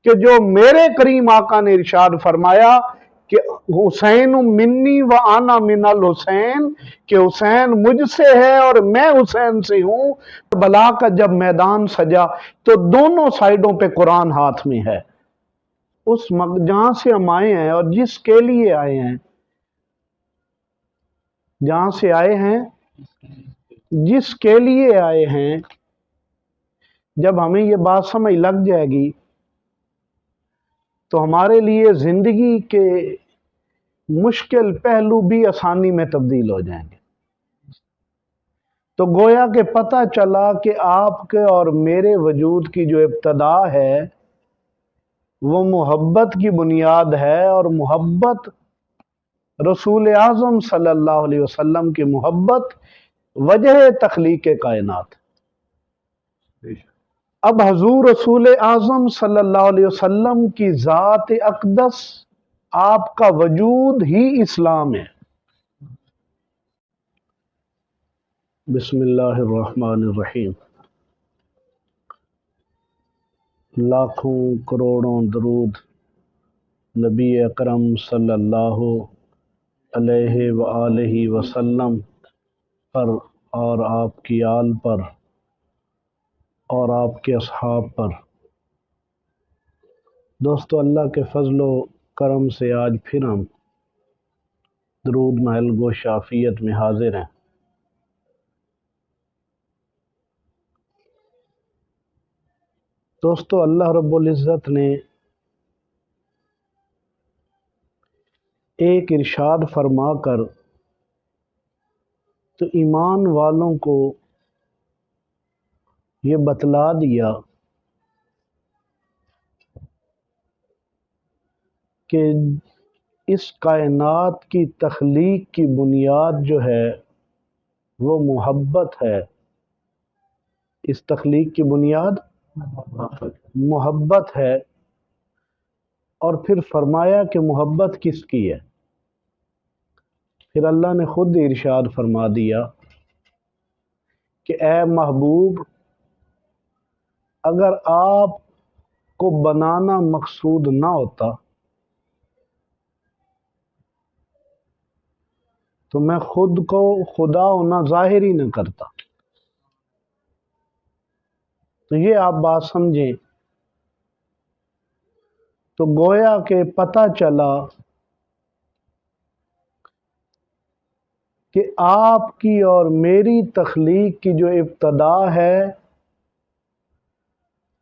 کہ جو میرے کریم آقا نے ارشاد فرمایا کہ حسین منی و آنا من الحسین، کہ حسین مجھ سے ہے اور میں حسین سے ہوں۔ بلا کا جب میدان سجا تو دونوں سائیڈوں پہ قرآن ہاتھ میں ہے۔ اس جہاں سے ہم آئے ہیں اور جس کے لیے آئے ہیں، جہاں سے آئے ہیں، جس کے لیے آئے ہیں، جب ہمیں یہ بات سمجھ لگ جائے گی تو ہمارے لیے زندگی کے مشکل پہلو بھی آسانی میں تبدیل ہو جائیں گے۔ تو گویا کہ پتہ چلا کہ آپ کے اور میرے وجود کی جو ابتدا ہے وہ محبت کی بنیاد ہے، اور محبت رسول اعظم صلی اللہ علیہ وسلم کی محبت وجہ تخلیق کائنات۔ اب حضور رسول اعظم صلی اللہ علیہ وسلم کی ذات اقدس، آپ کا وجود ہی اسلام ہے۔ بسم اللہ الرحمن الرحیم۔ لاکھوں کروڑوں درود نبی اکرم صلی اللہ علیہ وآلہ وسلم پر اور آپ کی آل پر اور آپ کے اصحاب پر۔ دوستو، اللہ کے فضل و کرم سے آج پھر ہم درود محل گوش عافیت میں حاضر ہیں۔ دوستو، اللہ رب العزت نے ایک ارشاد فرما کر تو ایمان والوں کو یہ بتلا دیا کہ اس کائنات کی تخلیق کی بنیاد جو ہے وہ محبت ہے۔ اس تخلیق کی بنیاد محبت ہے، اور پھر فرمایا کہ محبت کس کی ہے؟ پھر اللہ نے خود ارشاد فرما دیا کہ اے محبوب، اگر آپ کو بنانا مقصود نہ ہوتا تو میں خود کو خدا ہونا ظاہر ہی نہ کرتا۔ تو یہ آپ بات سمجھیں۔ تو گویا کہ پتہ چلا کہ آپ کی اور میری تخلیق کی جو ابتدا ہے،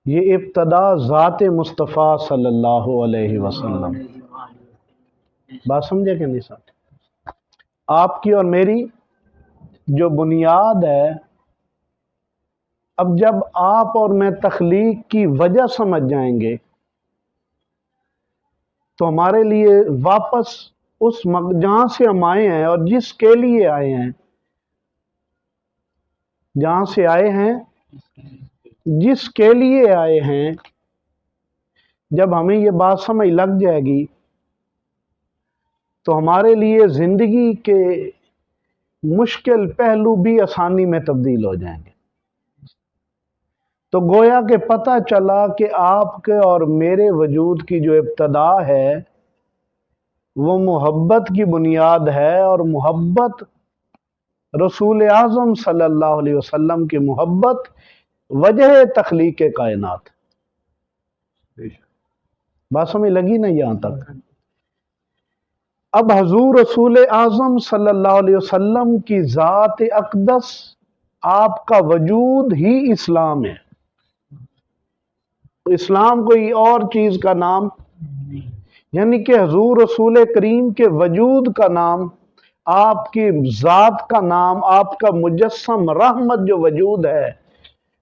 یہ ابتدا ذات مصطفیٰ صلی اللہ علیہ وسلم۔ بات سمجھے کہ نہیں سمجھے؟ آپ کی اور میری جو بنیاد ہے، اب جب آپ اور میں تخلیق کی وجہ سمجھ جائیں گے تو ہمارے لیے واپس اس جہاں سے ہم آئے ہیں اور جس کے لیے آئے ہیں، جہاں سے آئے ہیں، جس کے لیے آئے ہیں، جب ہمیں یہ بات سمجھ لگ جائے گی تو ہمارے لیے زندگی کے مشکل پہلو بھی آسانی میں تبدیل ہو جائیں گے۔ تو گویا کہ پتہ چلا کہ آپ کے اور میرے وجود کی جو ابتدا ہے وہ محبت کی بنیاد ہے، اور محبت رسول اعظم صلی اللہ علیہ وسلم کی محبت وجہ تخلیق کائنات۔ بات سمجھ لگی نا یہاں تک؟ اب حضور رسول اعظم صلی اللہ علیہ وسلم کی ذات اقدس، آپ کا وجود ہی اسلام ہے۔ اسلام کوئی اور چیز کا نام، یعنی کہ حضور رسول کریم کے وجود کا نام، آپ کی ذات کا نام، آپ کا مجسم رحمت جو وجود ہے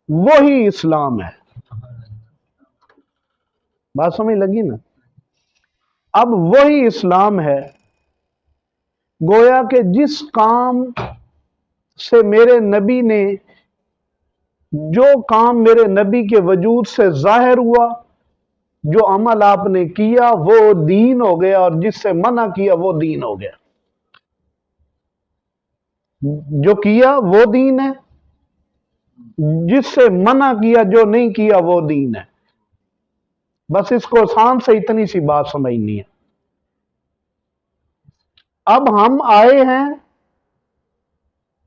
وہی اسلام ہے۔ بات سمجھ لگی نا؟ اب وہی اسلام ہے۔ گویا کہ جس کام سے میرے نبی نے، جو کام میرے نبی کے وجود سے ظاہر ہوا، جو عمل آپ نے کیا وہ دین ہو گیا، اور جس سے منع کیا وہ دین ہو گیا۔ جو کیا وہ دین ہے، جس سے منع کیا، جو نہیں کیا وہ دین ہے۔ बस इसको आसान से इतनी सी बात समझनी है। अब हम आए हैं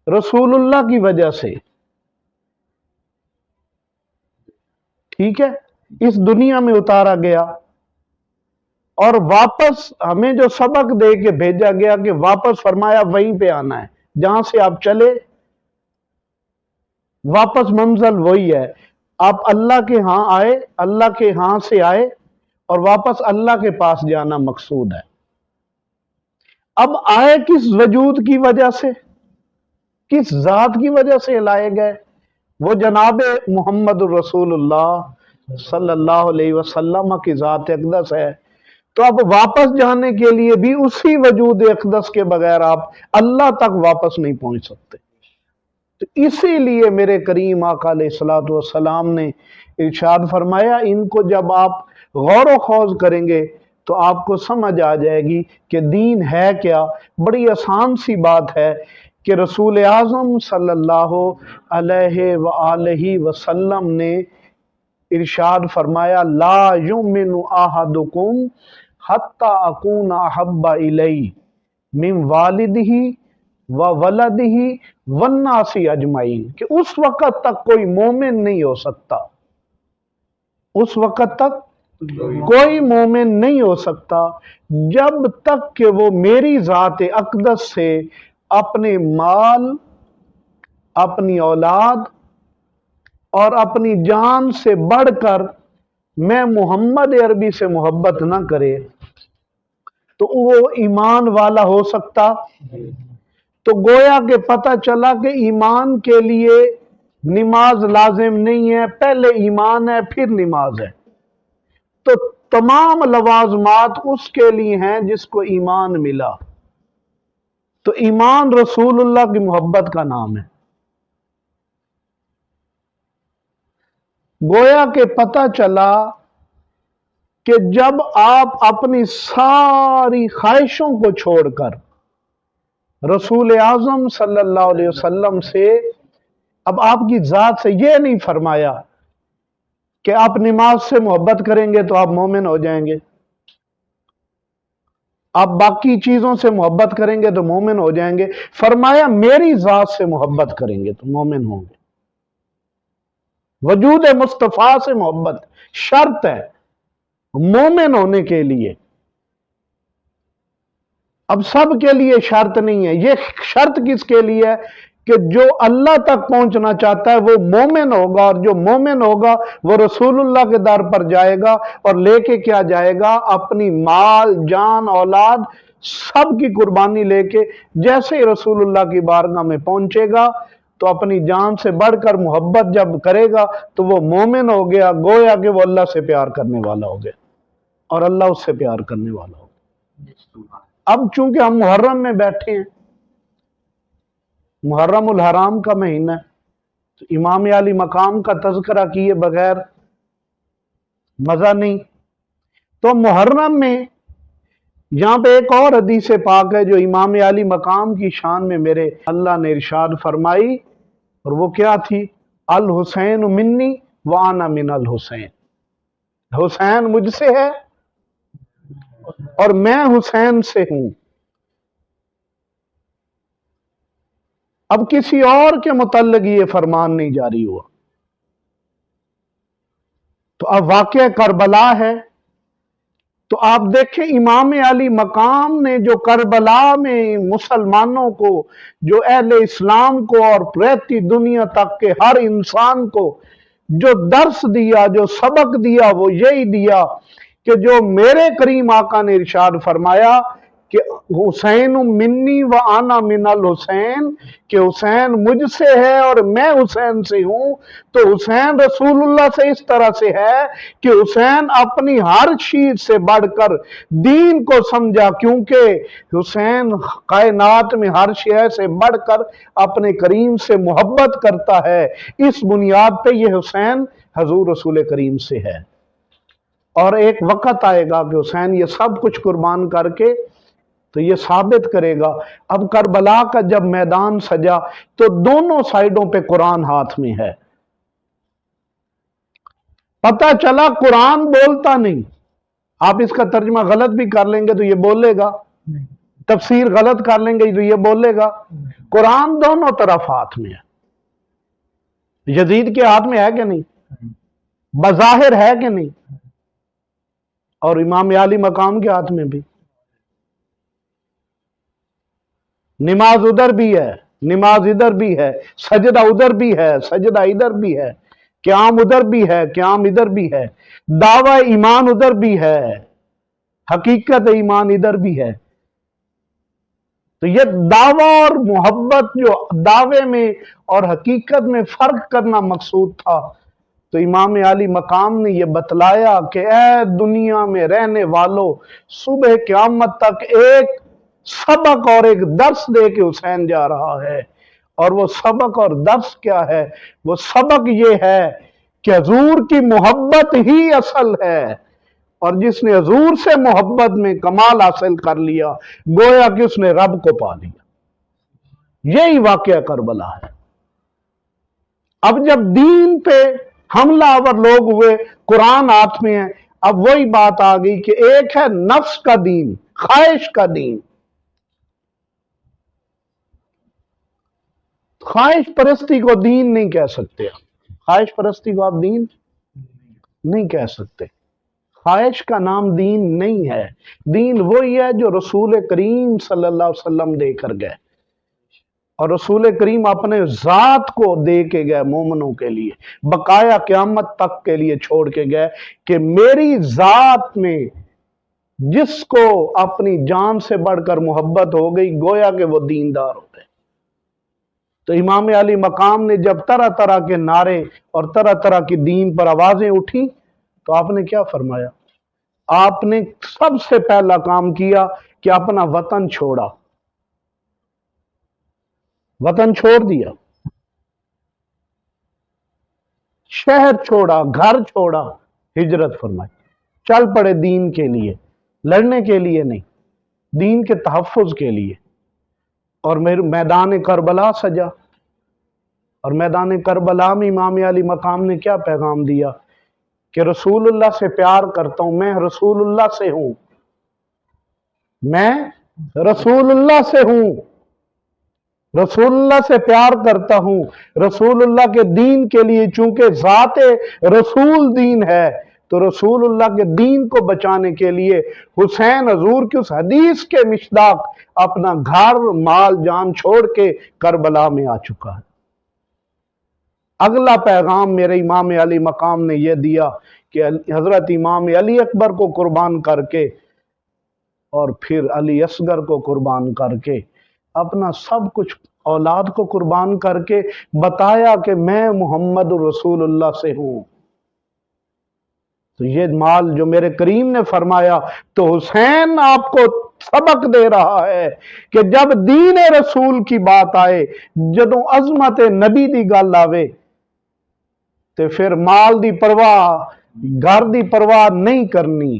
रसूलुल्लाह की वजह से, ठीक है, इस दुनिया में उतारा गया और वापस हमें जो सबक दे के भेजा गया कि वापस फरमाया वहीं पे आना है जहां से आप चले, वापस मंजिल वही है। आप अल्लाह के यहां आए, अल्लाह के यहां से आए और वापस अल्लाह के पास जाना मकसूद है। अब आए किस वजूद की वजह से, किस जात की वजह से लाए गए? वो जनाब मोहम्मद रसूलुल्लाह सल्लल्लाहु अलैहि वसल्लम की जात अक़दस है। तो अब वापस जाने के लिए भी उसी वजूद अक़दस के बगैर आप अल्लाह तक वापस नहीं पहुंच सकते। तो इसीलिए मेरे करीम आका अलैहिस्सलातु वस्सलाम ने इरशाद फरमाया, इनको जब आप गौर व खौज करेंगे तो आपको समझ आ जाएगी कि दीन है क्या। बड़ी आसान सी बात है कि रसूल आज़म सल्लल्लाहु अलैहि वसल्लम ने इरशाद फरमाया, ला युमिनु अहदुकुम हत्ता अकूना अहब्बा इलैहि मिन वालिदिही व वलदिही वन्नासी अजमाइन, कि उस वक़्त तक कोई मोमिन नहीं हो सकता, उस वक़्त तक कोई मोमिन नहीं हो सकता जब तक कि वो मेरी ज़ात अक़दस से अपने माल, अपनी औलाद और अपनी जान से बढ़कर मैं मोहम्मद अरबी से मोहब्बत ना करे तो वो ईमान वाला हो सकता। तो गोया के पता चला कि ईमान के लिए नमाज लाजिम नहीं है, पहले ईमान है फिर नमाज है। तो तमाम लवाजमात उसके लिए हैं जिसको ईमान मिला। तो ईमान रसूलुल्लाह की मोहब्बत का नाम है। गोया के पता चला कि जब आप अपनी सारी ख्वाहिशों को छोड़कर रसूल आज़म सल्लल्लाहु अलैहि वसल्लम से, अब आपकी जात से यह नहीं फरमाया कि आप नमाज से मोहब्बत करेंगे तो आप मोमिन हो जाएंगे, आप बाकी चीजों से मोहब्बत करेंगे तो मोमिन हो जाएंगे। फरमाया मेरी जात से मोहब्बत करेंगे तो मोमिन होंगे। वजूद मुस्तफा से मोहब्बत शर्त है मोमिन होने के लिए। अब सब के लिए शर्त नहीं है, ये शर्त किसके लिए है कि जो अल्लाह तक पहुंचना चाहता है वो मोमिन होगा, और जो मोमिन होगा वो रसूलुल्लाह के दर पर जाएगा और लेके क्या जाएगा, अपनी माल, जान, औलाद सब की कुर्बानी लेके जैसे ही रसूलुल्लाह की बारगाह में पहुंचेगा तो अपनी जान से बढ़कर मोहब्बत जब करेगा तो वो मोमिन हो गया। गोया कि वो अल्लाह से प्यार करने वाला हो गया और अल्लाह उससे प्यार करने वाला हो गया। अब चूंकि हम मुहर्रम में बैठे हैं, मुहर्रम उल हराम का महीना है, तो इमाम अली मकाम का तज़किरा किए बगैर मजा नहीं। तो मुहर्रम में यहां पे एक और हदीस पाक है जो इमाम अली मकाम की शान में मेरे अल्लाह ने इरशाद फरमाई, और वो क्या थी, अल हुसैन मिन्नी व आना मिन अल हुसैन, हुसैन मुझसे है और मैं हुसैन से हूं। अब किसी और के मुतल्लिक ये फरमान नहीं जारी हुआ। तो अब वाक़या करबला है, तो आप देखें इमाम अली मकाम ने जो करबला में मुसलमानों को, जो अहले इस्लाम को और रहती दुनिया तक के हर इंसान को जो दर्स दिया, जो सबक दिया, वो यही दिया कि जो मेरे करीम आका ने इरशाद फरमाया कि हुसैन मिन्नी व आना मिनल हुसैन, कि हुसैन मुझसे है और मैं हुसैन से हूं। तो हुसैन रसूलुल्लाह से इस तरह से है कि हुसैन अपनी हर चीज से बढ़कर दीन को समझा, क्योंकि हुसैन कायनात में हर शय से बढ़कर अपने करीम से मोहब्बत करता है। इस बुनियाद पे ये हुसैन हजूर रसूल करीम से है। और एक वक्त आएगा कि हुसैन ये सब कुछ कुर्बान करके तो ये साबित करेगा। अब करबला का जब मैदान सजा तो दोनों साइडों पे कुरान हाथ में है। पता चला कुरान बोलता नहीं, आप इसका तर्जमा गलत भी कर लेंगे तो ये बोलेगा, तफसीर गलत कर लेंगे तो ये बोलेगा। कुरान दोनों तरफ हाथ में है। यजीद के हाथ में है कि नहीं? बज़ाहिर है कि नहीं? और इमाम अली मकाम के हाथ में भी। नमाज उधर भी है, नमाज इधर भी है, सजदा उधर भी है, सजदा इधर भी है, क़याम उधर भी है, क़याम इधर भी है, दावा ईमान उधर भी है, हकीकत ईमान इधर भी है। तो ये दावा और मोहब्बत, जो दावे में और हकीकत में फर्क करना मकसूद था, तो इमाम अली मकाम ने यह बतलाया कि ए दुनिया में रहने वालों, सुबह क़यामत तक एक सबक और एक दर्स दे के हुसैन जा रहा है। और वो सबक और दर्स क्या है? वो सबक ये है कि हजूर की मोहब्बत ही असल है, और जिसने हजूर से मोहब्बत में कमाल हासिल कर लिया, गोया कि उसने रब को पा लिया। यही वाकया करबला है। अब जब दीन पे हमलावर लोग हुए, कुरान हाथ में है, अब वही बात आ गई कि एक है नफ्स का दीन, ख्वाहिश का दीन। ख्वाहिश परस्ती को दीन नहीं कह सकते आप। ख्वाहिश परस्ती को आप दीन नहीं कह सकते। ख्वाहिश का नाम दीन नहीं है। दीन वही है जो रसूल करीम सल्लल्लाहु अलैहि वसल्लम देकर गए, और रसूल करीम अपने जात को दे के गए मोमनों के लिए, बकाया क़यामत तक के लिए छोड़ के गए कि मेरी जात में जिसको अपनी जान से बढ़कर मोहब्बत हो गई, गोया कि वो दीनदार हो गए। तो इमाम अली मकाम ने जब तरह तरह के नारे और तरह तरह की दीन पर आवाजें उठी, तो आपने क्या फरमाया? आपने सबसे पहला काम किया कि अपना वतन छोड़ा, वतन छोड़ दिया, शहर छोड़ा, घर छोड़ा, हिजरत फरमाई, चल पड़े दीन के लिए, लड़ने के लिए नहीं, दीन के तहफ़्फ़ुज़ के लिए। और मेरे मैदान करबला सजा, और मैदान करबला में इमाम अली मकाम ने क्या पैगाम दिया कि रसूलुल्लाह से प्यार करता हूं, मैं रसूलुल्लाह से हूं, मैं रसूलुल्लाह से हूं, रसूलुल्लाह से प्यार करता हूं, रसूलुल्लाह के दीन के लिए, चूंकि ज़ाते रसूल दीन है, तो रसूलुल्लाह के दीन को बचाने के लिए हुसैन हजूर की उस हदीस के मिशदाक अपना घर माल जान छोड़ के करबला में आ चुका है। अगला पैगाम मेरे इमाम अली मकाम ने यह दिया कि हजरत इमाम अली अकबर को कुर्बान करके और फिर अली असगर को कुर्बान करके, अपना सब कुछ, औलाद को कुर्बान करके बताया कि मैं मोहम्मद रसूलुल्लाह से हूं। तो ये माल जो मेरे करीम ने फरमाया, तो हुसैन आपको सबक दे रहा है कि जब दीन रसूल की बात आए, जदों अजमत नबी दी गल आवे, तो फिर माल दी परवाह, घर दी परवाह नहीं करनी।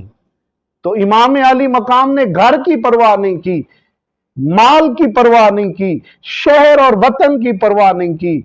तो इमाम अली मकाम ने घर की परवाह नहीं की, माल की परवाह नहीं की, शहर और वतन की परवाह नहीं की,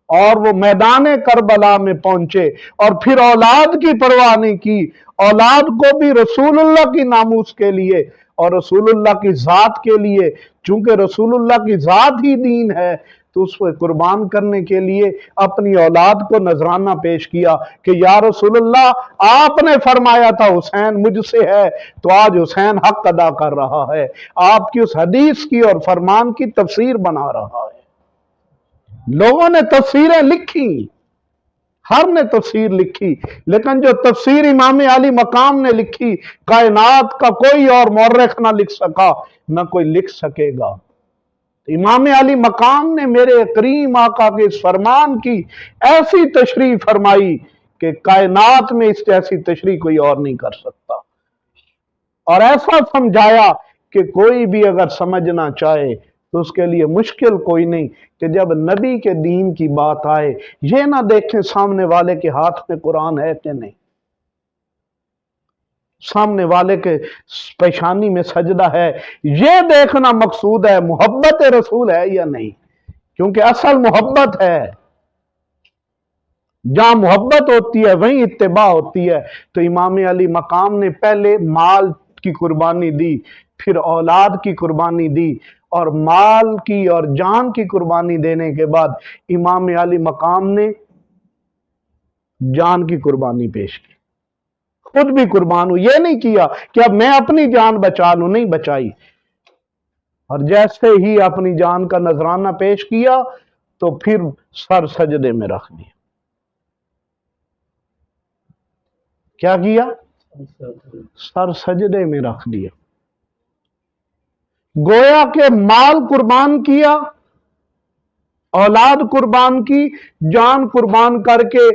और वो मैदान करबला में पहुंचे और फिर औलाद की परवाह नहीं की। औलाद को भी रसूलुल्लाह की नामूस के लिए और रसूलुल्लाह की जात के लिए, चूंकि रसूलुल्लाह की जात ही दीन है, तो उसको कुर्बान करने के लिए अपनी औलाद को नजराना पेश किया कि या रसूलुल्लाह, आपने फरमाया था हुसैन मुझसे है, तो आज हुसैन हक अदा कर रहा है, आपकी उस हदीस की और फरमान की तफसीर बना रहा है। लोगों ने तफसीरें लिखी, हर ने तफसीर लिखी, लेकिन जो तफसीर इमाम अली मकाम ने लिखी, कायनात का कोई और मौर्रिख ना लिख सका, ना कोई लिख सकेगा। इमाम अली मकाम ने मेरे करीम आका के इस फरमान की ऐसी तशरीह फरमाई कि कायनात में इस जैसी तशरीह कोई और नहीं कर सकता, और ऐसा समझाया कि कोई भी अगर समझना चाहे तो उसके लिए मुश्किल कोई नहीं कि जब नबी के दीन की बात आए, ये ना देखें सामने वाले के हाथ में कुरान है कि नहीं, सामने वाले के पेशानी में सजदा है, ये देखना मकसूद है मोहब्बत रसूल है या नहीं, क्योंकि असल मोहब्बत है। जहां मोहब्बत होती है वहीं इत्तिबा होती है। तो इमाम अली मकाम ने पहले माल की कुर्बानी दी, फिर औलाद की कुर्बानी दी, और माल की और जान की कुर्बानी देने के बाद इमाम अली मकाम ने जान की कुर्बानी पेश की, खुद भी कुर्बान हुई। ये नहीं किया कि अब मैं अपनी जान बचा लूं, नहीं बचाई। और जैसे ही अपनी जान का नजराना पेश किया तो फिर सर सजदे में रख दिया। क्या किया? सर सजदे में रख दिया। गोया के माल कुर्बान किया, औलाद कुर्बान की, जान कुर्बान करके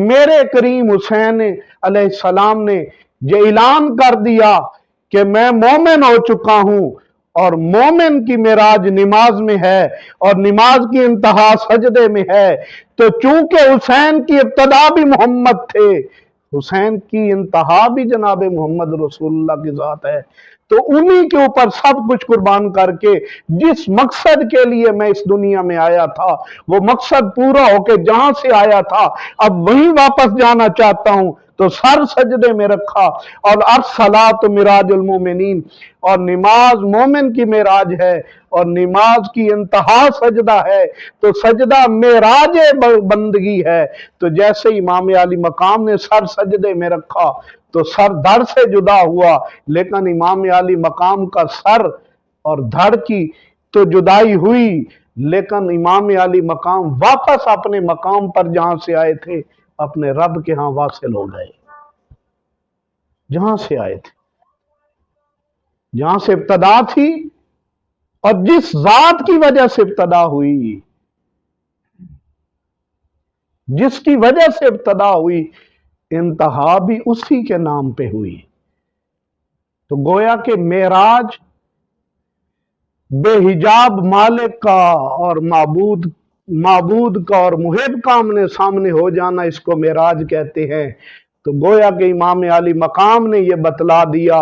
मेरे करीम हुसैन अलैहिस्सलाम ने ये ऐलान कर दिया कि मैं मोमिन हो चुका हूं। और मोमिन की मेराज नमाज में है और नमाज की इंतहा सजदे में है। तो चूंकि हुसैन की इब्तदा भी मोहम्मद थे, हुसैन की इंतहा भी जनाब मोहम्मद रसूलुल्लाह की जात है, तो उन्हीं के ऊपर सब कुछ कुर्बान करके जिस मकसद के लिए मैं इस दुनिया में आया था वो मकसद पूरा होके जहां से आया था अब वहीं वापस जाना चाहता हूं। तो सर सजदे में रखा। और अस्सलात मिराजुल मोमिनीन, और नमाज मोमिन की मेराज है और नमाज की इंतहा सजदा है। तो सजदा मेराज बंदगी है। तो जैसे इमाम अली मकाम ने सर सजदे में रखा तो सर धड़ से जुदा हुआ, लेकिन इमाम अली मकाम का सर और धड़ की तो जुदाई हुई, लेकिन इमाम अली मकाम वापस अपने मकाम पर जहां से आए थे अपने रब के यहां वासिल हो गए, जहां से आए थे, जहां से इब्तदा थी और जिस जात की वजह से इब्तदा हुई, जिसकी वजह से इब्तदा हुई, इंतहा भी उसी के नाम पे हुई। तो गोया के मेराज बेहिजाब मालिक का और माबूद का और मुहिब का आमने सामने हो जाना, इसको मेराज कहते हैं। तो गोया के इमाम अली मकाम ने यह बतला दिया,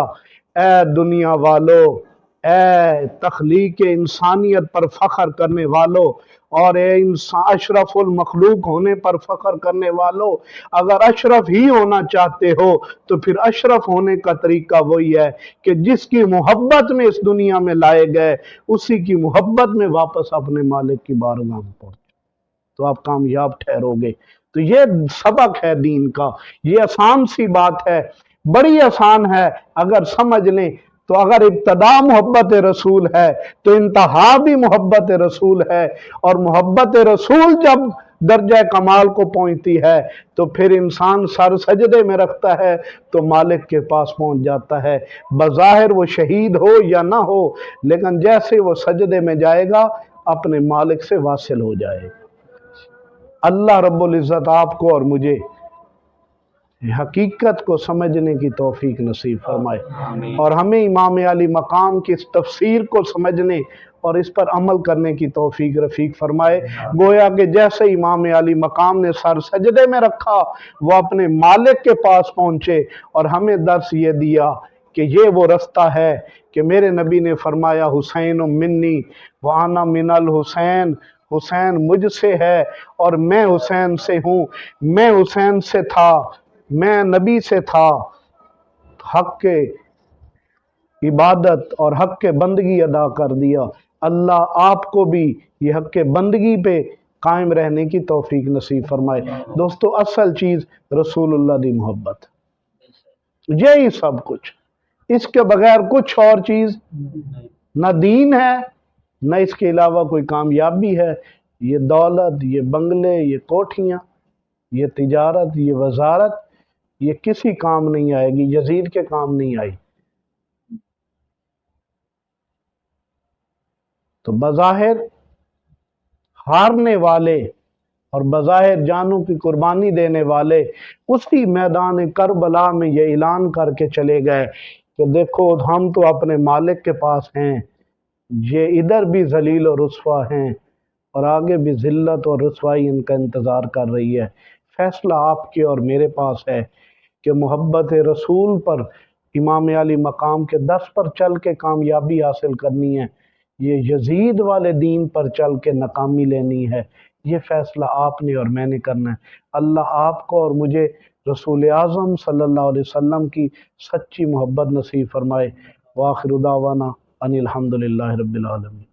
ए दुनिया वालों, ए तख्लीक इंसानियत पर फख्र करने वालों और ए इंसान अशरफुल मखलूक होने पर फख्र करने वालों, अगर अशरफ ही होना चाहते हो तो फिर अशरफ होने का तरीका वही है कि जिसकी मोहब्बत में इस दुनिया में लाए गए उसी की मोहब्बत में वापस अपने मालिक की बारगाह में पहुंचो, तो आप कामयाब ठहरोगे। तो ये सबक है दीन का। ये आसान सी बात है, बड़ी आसान है अगर समझ लें। तो अगर इब्तदा मोहब्बत रसूल है तो इंतहा भी मोहब्बत रसूल है, और मोहब्बत रसूल जब दर्जा कमाल को पहुंचती है तो फिर इंसान सर सजदे में रखता है तो मालिक के पास पहुंच जाता है। बज़ाहिर वो शहीद हो या ना हो, लेकिन जैसे वो सजदे में जाएगा अपने मालिक से वासिल हो जाएगा। अल्लाह रब्बुल इज़्ज़त आपको और मुझे हकीकत को समझने की तौफीक नसीब फरमाए और हमें इमाम अली मकाम की इस तफसीर को समझने और इस पर अमल करने की तौफीक रफीक फरमाए। गोया कि जैसे इमाम अली मकाम ने सर सजदे में रखा वो अपने मालिक के पास पहुंचे, और हमें दर्स ये दिया कि ये वो रास्ता है कि मेरे नबी ने फरमाया हुसैन मिन्नी व आना मिनल हुसैन, हुसैन मुझसे है और मैं हुसैन से हूँ। मैं हुसैन से था, मैं नबी से था। हक के इबादत और हक के बंदगी अदा कर दिया। अल्लाह आपको भी ये हक के बंदगी पे कायम रहने की तौफीक नसीब फरमाए। दोस्तों, असल चीज रसूलुल्लाह दी मोहब्बत, यही सब कुछ, इसके बगैर कुछ और चीज न दीन है न इसके अलावा कोई कामयाबी है। ये दौलत, ये बंगले, ये कोठियां, ये तिजारत, ये वजारत, ये किसी काम नहीं आएगी, यजीद के काम नहीं आई। तो बज़ाहिर हारने वाले और बज़ाहिर जानों की कुर्बानी देने वाले उसी मैदान करबला में ये ऐलान करके चले गए कि देखो हम तो अपने मालिक के पास हैं, ये इधर भी जलील और रुस्वा हैं और आगे भी जिल्लत और रुस्वाई इनका इंतज़ार कर रही है। फैसला आपके और मेरे पास है कि मोहब्बत रसूल पर इमाम अली मकाम के दस पर चल के कामयाबी हासिल करनी है, ये यजीद वाले दीन पर चल के नाकामी लेनी है। یہ فیصلہ آپ نے اور میں نے کرنا ہے۔ اللہ آپ کو اور مجھے رسول اعظم صلی اللہ علیہ وسلم کی سچی محبت نصیب فرمائے۔ وآخر دعوانا ان الحمد للہ رب العالمین۔